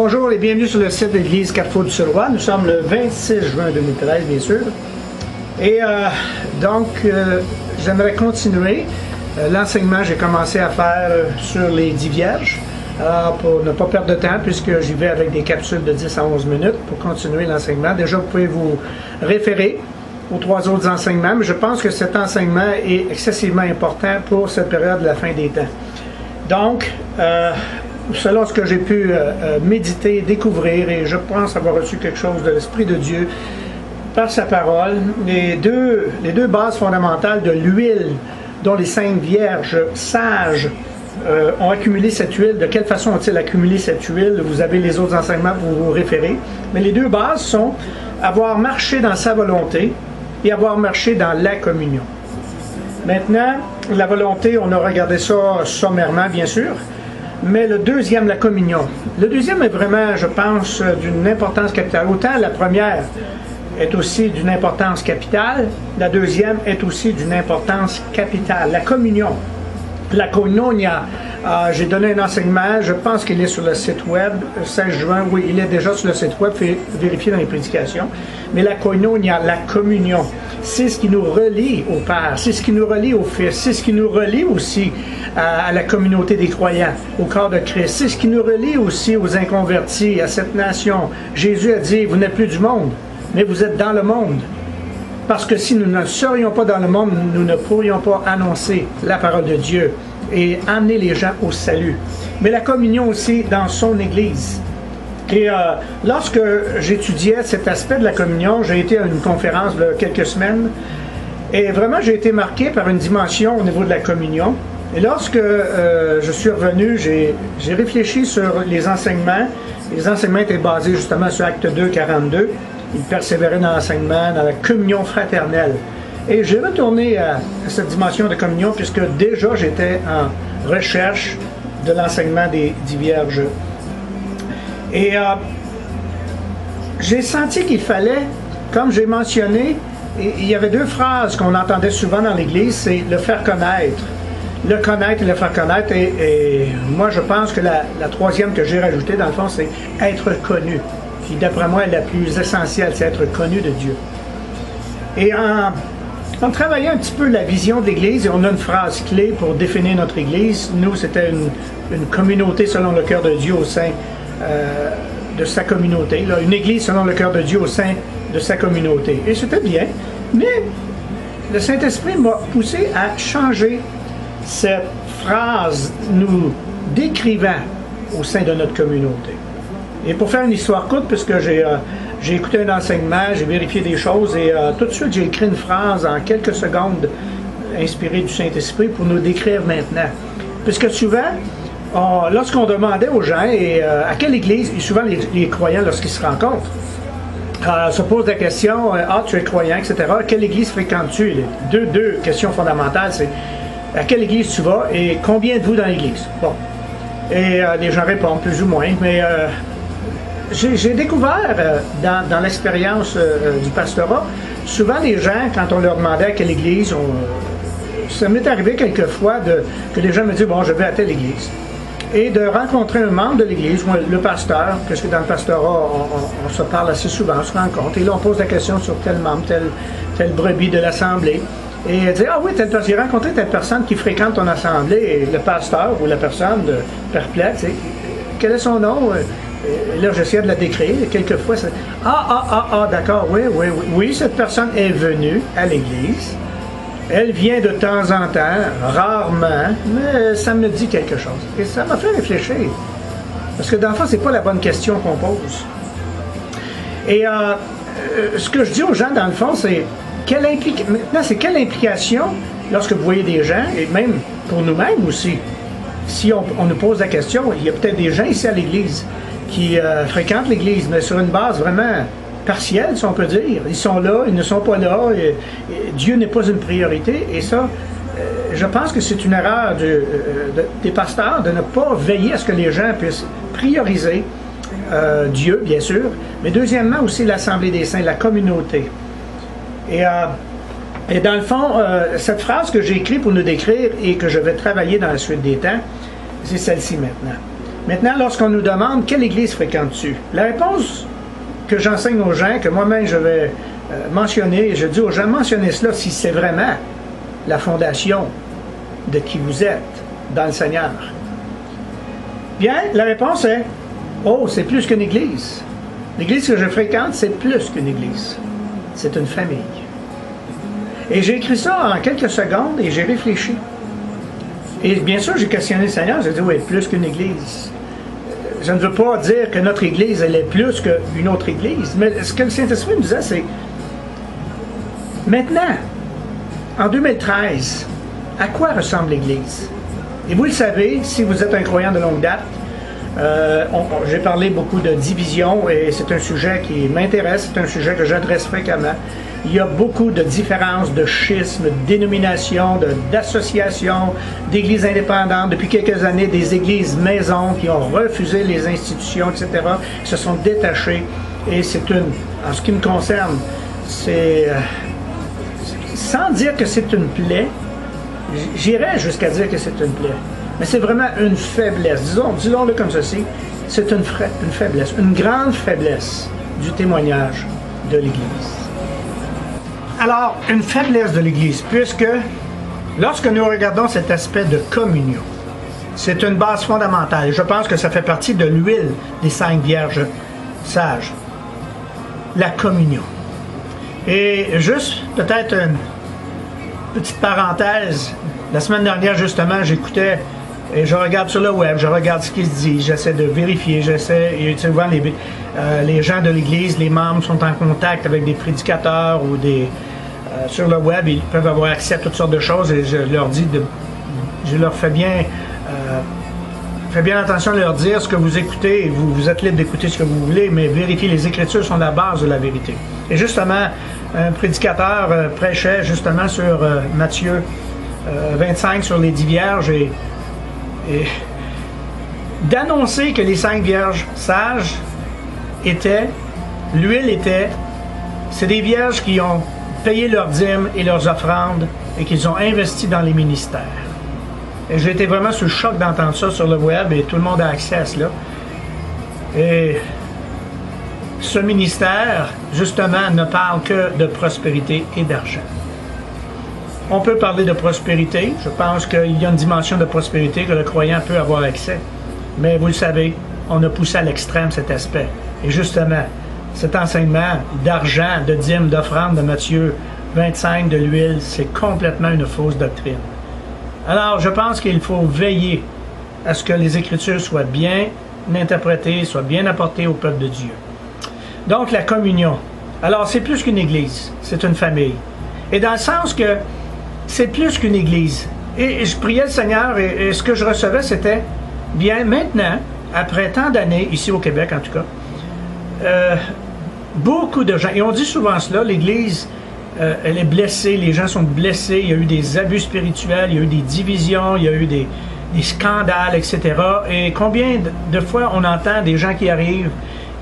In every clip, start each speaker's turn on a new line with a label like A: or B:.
A: Bonjour et bienvenue sur le site de l'Église Carrefour-du-Sur-Roi. Nous sommes le 26 juin 2013, bien sûr. Et j'aimerais continuer l'enseignement que j'ai commencé à faire sur les 10 vierges. Pour ne pas perdre de temps, puisque j'y vais avec des capsules de 10 à 11 minutes pour continuer l'enseignement. Déjà, vous pouvez vous référer aux 3 autres enseignements, mais je pense que cet enseignement est excessivement important pour cette période de la fin des temps. Donc, selon ce que j'ai pu méditer, découvrir, et je pense avoir reçu quelque chose de l'Esprit de Dieu par sa parole, les deux bases fondamentales de l'huile dont les 5 vierges sages ont accumulé cette huile. De quelle façon ont-ils accumulé cette huile? Vous avez les autres enseignements pour vous référer. Mais les deux bases sont avoir marché dans sa volonté et avoir marché dans la communion. Maintenant, la volonté, on a regardé ça sommairement, bien sûr. Mais le deuxième, la communion. Le deuxième est vraiment, je pense, d'une importance capitale. Autant la première est aussi d'une importance capitale, la deuxième est aussi d'une importance capitale. La communion. La koinonia, j'ai donné un enseignement, je pense qu'il est sur le site web, 16 juin, oui, il est déjà sur le site web, fait vérifier dans les prédications. Mais la koinonia, la communion, c'est ce qui nous relie au Père, c'est ce qui nous relie au Fils, c'est ce qui nous relie aussi à la communauté des croyants, au corps de Christ, c'est ce qui nous relie aussi aux inconvertis, à cette nation. Jésus a dit, vous n'êtes plus du monde, mais vous êtes dans le monde. Parce que si nous ne serions pas dans le monde, nous ne pourrions pas annoncer la parole de Dieu et amener les gens au salut. Mais la communion aussi dans son Église. Et lorsque j'étudiais cet aspect de la communion, j'ai été à une conférence il y a quelques semaines, et vraiment j'ai été marqué par une dimension au niveau de la communion. Et lorsque je suis revenu, j'ai réfléchi sur les enseignements. Les enseignements étaient basés justement sur Acte 2, 42. Il persévérait dans l'enseignement, dans la communion fraternelle. Et j'ai retourné à cette dimension de communion puisque déjà j'étais en recherche de l'enseignement des 10 vierges. Et j'ai senti qu'il fallait, comme j'ai mentionné, il y avait 2 phrases qu'on entendait souvent dans l'Église, c'est le faire connaître. Le connaître et le faire connaître. Et moi, je pense que la troisième que j'ai rajoutée, dans le fond, c'est être connu. Qui, d'après moi, est la plus essentielle, c'est être connu de Dieu. Et en travaillant un petit peu la vision de l'Église, et on a une phrase clé pour définir notre Église. Nous, c'était une communauté selon le cœur de Dieu au sein de sa communauté. Là, une Église selon le cœur de Dieu au sein de sa communauté. Et c'était bien, mais le Saint-Esprit m'a poussé à changer cette phrase nous décrivant au sein de notre communauté. Et pour faire une histoire courte, puisque j'ai écouté un enseignement, j'ai vérifié des choses et tout de suite j'ai écrit une phrase en quelques secondes inspirée du Saint-Esprit pour nous décrire maintenant. Puisque souvent, lorsqu'on demandait aux gens à quelle église, et souvent les croyants lorsqu'ils se rencontrent, se posent la question, tu es croyant, etc. Quelle église fréquentes-tu? Deux questions fondamentales, c'est à quelle église tu vas et combien êtes-vous dans l'église? Bon. Et les gens répondent plus ou moins, mais j'ai découvert dans l'expérience du pastorat, souvent les gens, quand on leur demandait à quelle église, ça m'est arrivé quelquefois que les gens me disent, bon, je vais à telle église. Et de rencontrer un membre de l'église, ou le pasteur, parce que dans le pastorat, on se parle assez souvent, on se rencontre, et là on pose la question sur tel membre, telle brebis de l'assemblée. Et elle dit, ah oui, j'ai rencontré telle personne qui fréquente ton assemblée, et le pasteur ou la personne perplexe, quel est son nom? Et là, j'essayais de la décrire, et quelquefois, c'est d'accord, oui, cette personne est venue à l'église, elle vient de temps en temps, rarement, mais ça me dit quelque chose. Et ça m'a fait réfléchir, parce que dans le fond, c'est pas la bonne question qu'on pose. Et ce que je dis aux gens, dans le fond, c'est maintenant, c'est quelle implication, lorsque vous voyez des gens, et même pour nous-mêmes aussi, si on nous pose la question, il y a peut-être des gens ici à l'Église qui fréquentent l'Église, mais sur une base vraiment partielle, si on peut dire. Ils sont là, ils ne sont pas là, et Dieu n'est pas une priorité, et ça, je pense que c'est une erreur des pasteurs de ne pas veiller à ce que les gens puissent prioriser Dieu, bien sûr, mais deuxièmement aussi l'Assemblée des saints, la communauté. Et dans le fond, cette phrase que j'ai écrite pour nous décrire et que je vais travailler dans la suite des temps, c'est celle-ci maintenant. Maintenant, lorsqu'on nous demande quelle église fréquentes-tu, la réponse que j'enseigne aux gens, que moi-même je vais mentionner, je dis aux gens, mentionnez cela si c'est vraiment la fondation de qui vous êtes dans le Seigneur. Bien, la réponse est, oh, c'est plus qu'une église. L'église que je fréquente, c'est plus qu'une église. C'est une famille. Et j'ai écrit ça en quelques secondes et j'ai réfléchi. Et bien sûr, j'ai questionné le Seigneur, j'ai dit, oui, plus qu'une église. Je ne veux pas dire que notre église, elle est plus qu'une autre église, mais ce que le Saint-Esprit nous disait, c'est, maintenant, en 2013, à quoi ressemble l'église? Et vous le savez, si vous êtes un croyant de longue date, j'ai parlé beaucoup de division et c'est un sujet qui m'intéresse, c'est un sujet que j'adresse fréquemment. Il y a beaucoup de différences, de schismes, de dénominations, d'associations, d'églises indépendantes. Depuis quelques années, des églises maisons qui ont refusé les institutions, etc., se sont détachées. Et c'est en ce qui me concerne, c'est, sans dire que c'est une plaie, j'irais jusqu'à dire que c'est une plaie. Mais c'est vraiment une faiblesse. Disons-le comme ceci, c'est une faiblesse, une grande faiblesse du témoignage de l'Église. Alors, une faiblesse de l'Église, puisque lorsque nous regardons cet aspect de communion, c'est une base fondamentale. Et je pense que ça fait partie de l'huile des 5 vierges sages. La communion. Et juste peut-être une petite parenthèse, la semaine dernière justement, j'écoutais et je regarde sur le web, je regarde ce qu'il se dit, j'essaie de vérifier, et souvent les gens de l'Église, les membres sont en contact avec des prédicateurs ou sur le web, ils peuvent avoir accès à toutes sortes de choses et je leur fais bien attention de leur dire ce que vous écoutez, et vous êtes libre d'écouter ce que vous voulez, mais vérifiez, les Écritures sont la base de la vérité. Et justement, un prédicateur prêchait justement sur Matthieu 25 sur les 10 vierges et d'annoncer que les 5 vierges sages c'est des vierges qui ont payé leurs dîmes et leurs offrandes et qu'ils ont investi dans les ministères. Et j'ai été vraiment sous le choc d'entendre ça sur le web et tout le monde a accès à cela. Et ce ministère, justement, ne parle que de prospérité et d'argent. On peut parler de prospérité. Je pense qu'il y a une dimension de prospérité que le croyant peut avoir accès. Mais vous le savez, on a poussé à l'extrême cet aspect. Et justement, cet enseignement d'argent, de dîmes, d'offrandes de Matthieu 25, de l'huile, c'est complètement une fausse doctrine. Alors, je pense qu'il faut veiller à ce que les Écritures soient bien interprétées, soient bien apportées au peuple de Dieu. Donc, la communion. Alors, c'est plus qu'une église, c'est une famille. Et dans le sens que c'est plus qu'une église. Et je priais le Seigneur et ce que je recevais, c'était, bien, maintenant, après tant d'années, ici au Québec en tout cas, beaucoup de gens, et on dit souvent cela, l'Église, elle est blessée, les gens sont blessés, il y a eu des abus spirituels, il y a eu des divisions, il y a eu des scandales, etc. Et combien de fois on entend des gens qui arrivent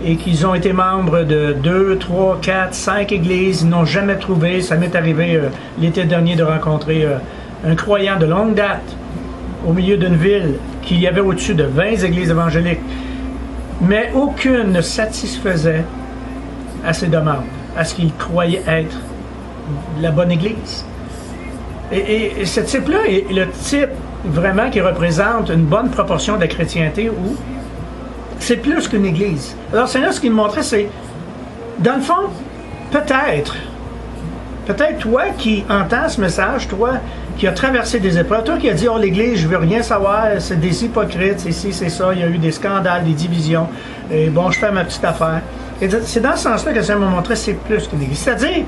A: et qu'ils ont été membres de 2, 3, 4, 5 églises, ils n'ont jamais trouvé. Ça m'est arrivé l'été dernier de rencontrer un croyant de longue date au milieu d'une ville qui y avait au-dessus de 20 églises évangéliques, mais aucune ne satisfaisait à ses demandes, à ce qu'il croyait être la bonne église. Et ce type-là est le type vraiment qui représente une bonne proportion de la chrétienté où c'est plus qu'une église. Alors, Seigneur, ce qu'il me montrait, c'est, dans le fond, peut-être toi qui entends ce message, toi qui as traversé des épreuves, toi qui as dit, oh, l'église, je veux rien savoir, c'est des hypocrites, c'est ci, c'est ça, il y a eu des scandales, des divisions, et bon, je fais ma petite affaire. Et c'est dans ce sens-là que le Seigneur m'a montré, c'est plus qu'une église. C'est-à-dire,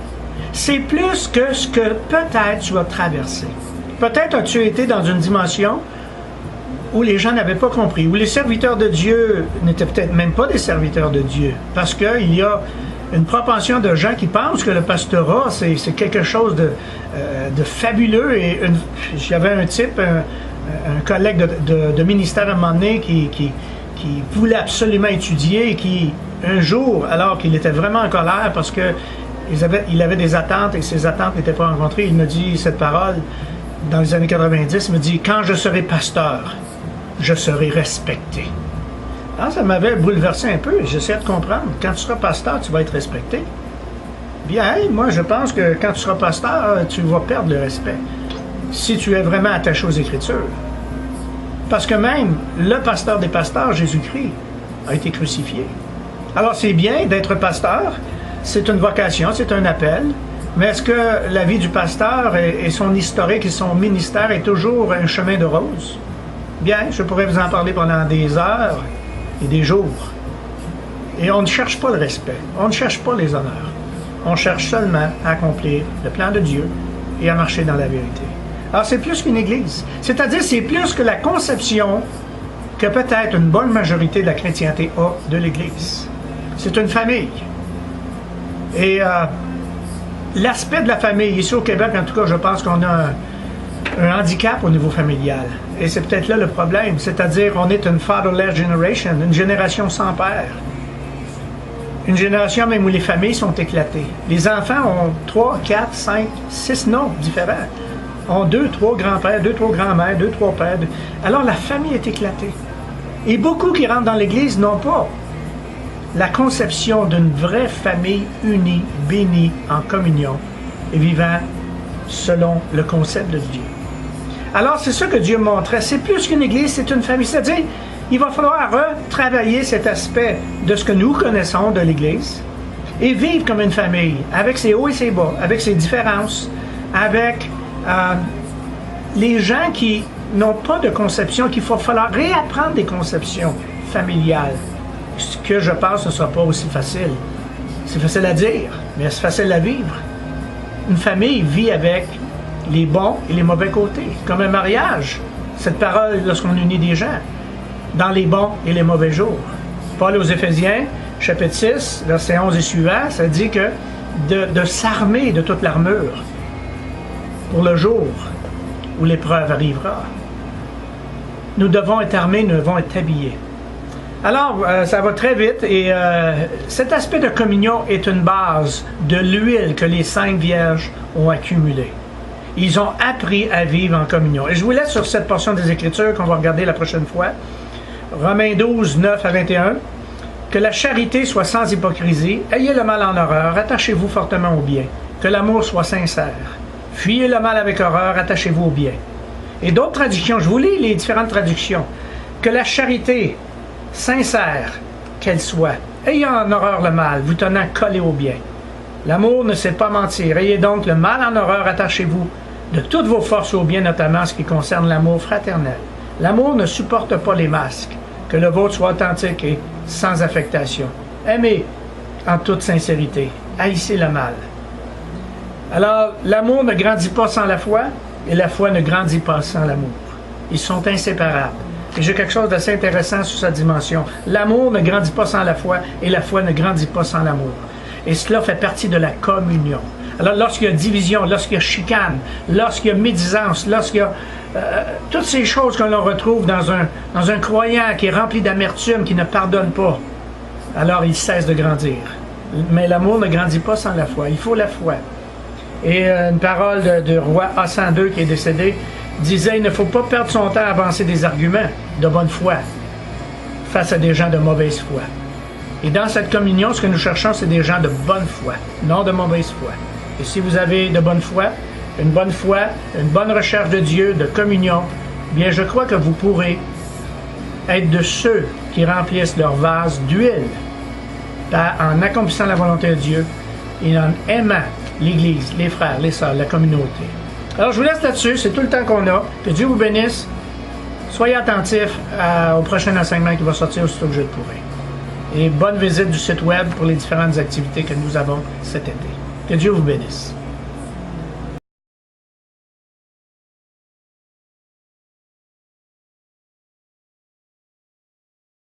A: c'est plus que ce que peut-être tu vas traverser. Peut-être as-tu été dans une dimension où les gens n'avaient pas compris, où les serviteurs de Dieu n'étaient peut-être même pas des serviteurs de Dieu, parce qu'il y a une propension de gens qui pensent que le pastorat, c'est quelque chose de fabuleux. Et j'avais un type, un collègue de ministère à un moment donné qui voulait absolument étudier et qui, un jour, alors qu'il était vraiment en colère parce que il avait des attentes et ses attentes n'étaient pas rencontrées, il me dit cette parole dans les années 90, il me dit « Quand je serai pasteur, je serai respecté. » Ah, ça m'avait bouleversé un peu. J'essayais de comprendre. Quand tu seras pasteur, tu vas être respecté. Bien, moi, je pense que quand tu seras pasteur, tu vas perdre le respect. Si tu es vraiment attaché aux Écritures. Parce que même le pasteur des pasteurs, Jésus-Christ, a été crucifié. Alors, c'est bien d'être pasteur. C'est une vocation, c'est un appel. Mais est-ce que la vie du pasteur et son historique et son ministère est toujours un chemin de rose? Bien, je pourrais vous en parler pendant des heures et des jours. Et on ne cherche pas le respect, on ne cherche pas les honneurs. On cherche seulement à accomplir le plan de Dieu et à marcher dans la vérité. Alors c'est plus qu'une église, c'est-à-dire c'est plus que la conception que peut-être une bonne majorité de la chrétienté a de l'église. C'est une famille. Et l'aspect de la famille, ici au Québec en tout cas, je pense qu'on a un handicap au niveau familial. Et c'est peut-être là le problème, c'est-à-dire on est une fatherless generation, une génération sans père. Une génération même où les familles sont éclatées. Les enfants ont 3, 4, 5, 6 noms différents. Ont 2, 3 grands-pères, 2, 3 grands-mères, 2, 3 pères. Alors la famille est éclatée. Et beaucoup qui rentrent dans l'Église n'ont pas la conception d'une vraie famille unie, bénie, en communion et vivant selon le concept de Dieu. Alors, c'est ça que Dieu montrait. C'est plus qu'une église, c'est une famille. C'est-à-dire, il va falloir retravailler cet aspect de ce que nous connaissons de l'église et vivre comme une famille, avec ses hauts et ses bas, avec ses différences, avec les gens qui n'ont pas de conception, qu'il va falloir réapprendre des conceptions familiales. Ce que je pense ne sera pas aussi facile. C'est facile à dire, mais c'est facile à vivre. Une famille vit avec les bons et les mauvais côtés. Comme un mariage, cette parole lorsqu'on unit des gens, dans les bons et les mauvais jours. Paul aux Éphésiens, chapitre 6, verset 11 et suivant, ça dit que de s'armer de toute l'armure pour le jour où l'épreuve arrivera. Nous devons être armés, nous devons être habillés. Alors, ça va très vite et cet aspect de communion est une base de l'huile que les saintes vierges ont accumulée. Ils ont appris à vivre en communion. Et je vous laisse sur cette portion des Écritures qu'on va regarder la prochaine fois. Romains 12, 9 à 21. Que la charité soit sans hypocrisie, ayez le mal en horreur, attachez-vous fortement au bien. Que l'amour soit sincère. Fuyez le mal avec horreur, attachez-vous au bien. Et d'autres traductions, je vous lis les différentes traductions. Que la charité sincère qu'elle soit, ayez en horreur le mal, vous tenant collé au bien. L'amour ne sait pas mentir, ayez donc le mal en horreur, attachez-vous de toutes vos forces au bien, notamment ce qui concerne l'amour fraternel. L'amour ne supporte pas les masques, que le vôtre soit authentique et sans affectation. Aimez en toute sincérité, haïssez le mal. Alors, l'amour ne grandit pas sans la foi, et la foi ne grandit pas sans l'amour. Ils sont inséparables. Et j'ai quelque chose d'assez intéressant sur cette dimension. L'amour ne grandit pas sans la foi, et la foi ne grandit pas sans l'amour. Et cela fait partie de la communion. Alors, lorsqu'il y a division, lorsqu'il y a chicane, lorsqu'il y a médisance, lorsqu'il y a toutes ces choses que l'on retrouve dans un croyant qui est rempli d'amertume, qui ne pardonne pas, alors il cesse de grandir. Mais l'amour ne grandit pas sans la foi. Il faut la foi. Et une parole de roi Hassan II qui est décédé disait: il ne faut pas perdre son temps à avancer des arguments de bonne foi face à des gens de mauvaise foi. Et dans cette communion, ce que nous cherchons, c'est des gens de bonne foi, non de mauvaise foi. Et si vous avez de bonne foi, une bonne recherche de Dieu, de communion, bien je crois que vous pourrez être de ceux qui remplissent leur vase d'huile en accomplissant la volonté de Dieu et en aimant l'Église, les frères, les sœurs, la communauté. Alors je vous laisse là-dessus, c'est tout le temps qu'on a. Que Dieu vous bénisse. Soyez attentifs au prochain enseignement qui va sortir aussitôt que je le pourrai. Et bonne visite du site web pour les différentes activités que nous avons cet été. Que Dieu vous bénisse.